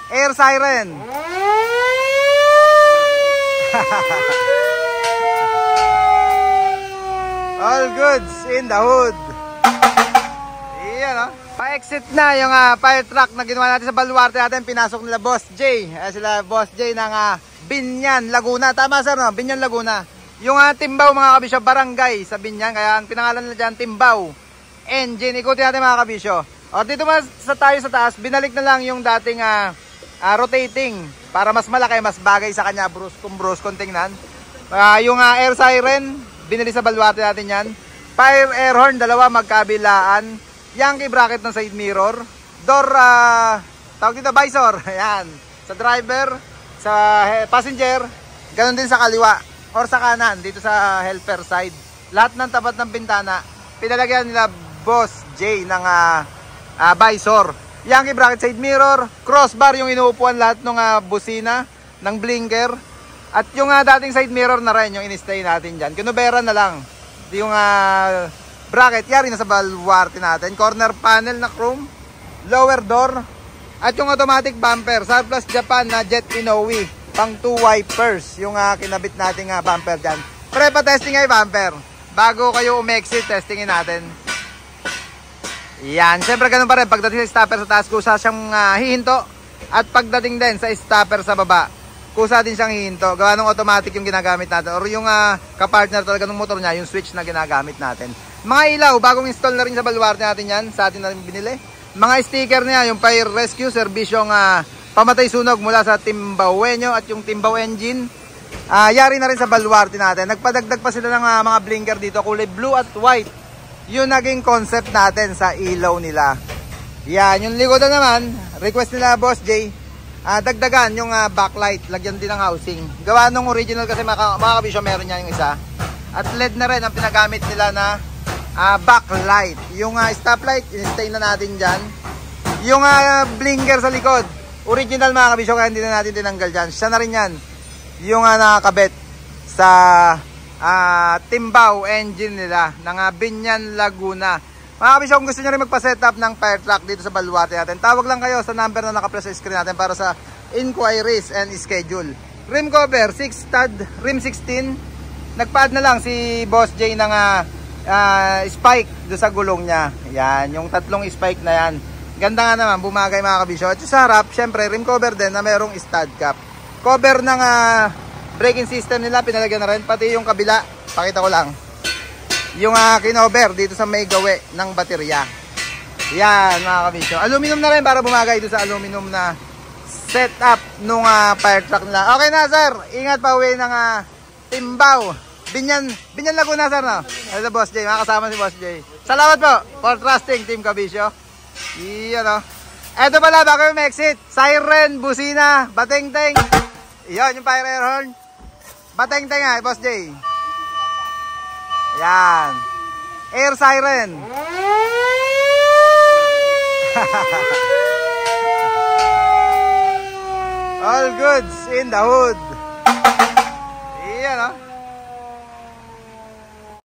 Air siren. All goods in the hood. Iyan o. Pa-exit na yung fire truck na ginawa natin sa baluarte natin. Pinasok nila Boss J. Sila Boss J ng Binyan, Laguna. Tama sir no? Binyan, Laguna. Yung Timbaw mga kabisyo, barangay sa Binyan. Kaya ang pinangalan nila dyan, Timbaw Engine. Ikutin natin mga kabisyo. O dito tayo sa taas. Binalik na lang yung dating rotating. Para mas malaki, mas bagay sa kanya. Bruskong tingnan. Yung air siren, binili sa baluarte natin yan. Fire air horn, dalawa magkabilaan. Yankee bracket ng side mirror. Door, tawag dito, visor. Ayan. Sa driver, sa passenger, ganun din sa kaliwa or sa kanan, dito sa helper side. Lahat ng tapat ng bintana, pinalagyan nila Boss J ng visor. Yankee bracket side mirror, crossbar yung inuupuan lahat ng busina, ng blinker. At yung dating side mirror na rin, yung in-stay natin dyan. Kinubera na lang. Yung bracket, yari na sa baluarte natin. Corner panel na chrome, lower door, at yung automatic bumper, Surplus Japan na Jet Inoue, pang 2 wipers, yung kinabit nating bumper dyan. Pre-pa-testing ay bumper. Bago kayo umexit, testingin natin. Yan, syempre ganun pa rin. Pagdating sa stopper sa taas, kusa siyang hihinto. At pagdating din sa stopper sa baba, kusa din siyang hihinto. Gawa ng automatic yung ginagamit natin. Or yung kapartner talaga ng motor niya, yung switch na ginagamit natin. Mga ilaw, bagong install na rin sa baluarte natin yan. Sa atin na rin binili. Mga sticker niya, yung fire rescue, serbisyong pamatay sunog mula sa Timbawenyo at yung Timbaw engine. Yari na rin sa baluarte natin. Nagpadagdag pa sila ng mga blinker dito, kulay blue at white. Yun naging concept natin sa ilaw nila. Yan, yung likodan naman, request nila Boss J, dagdagan yung backlight, lagyan din ng housing. Gawa nung original kasi mga kabisyo, meron yan yung isa. At LED na rin ang pinagamit nila na backlight. Yung stoplight, in-stay na natin dyan. Yung blinker sa likod, original mga kabisyo, kaya hindi na natin tinanggal dyan. Siya na rin yan. Yung nakakabit sa Timbaw engine nila ng Binyan, Laguna. Mga kabisyo, kung gusto nyo rin magpa-setup ng fire truck dito sa baluarte natin, tawag lang kayo sa number na naka-press sa screen natin para sa inquiries and schedule. Rim cover, 6 stud, rim 16. Nagpa-add na lang si Boss J ng spike doon sa gulong niya. Yan, yung tatlong spike na yan. Ganda nga naman, bumagay mga kabisyo. At sa harap, syempre, rim cover din na merong stud cap. Cover ng braking system nila, pinalagyan na rin. Pati yung kabila, pakita ko lang. Yung kinover dito sa may gawe ng baterya. Yan mga kabisyo. Aluminum na rin para bumagay doon sa aluminum na setup nung fire truck nila. Okay na sir, ingat pa uwi ng Timbaw. Binyan Laguna sir no? Ito Boss J, makasama si Boss J. Salamat po for trusting Team Kabisyo. Iyan o. Eto pala, bago yung exit, siren, busina, bateng-teng. Iyan yung fire air horn. Bateng-teng nga, Boss J. Yan. Air siren. All goods in the hood. Iyan o.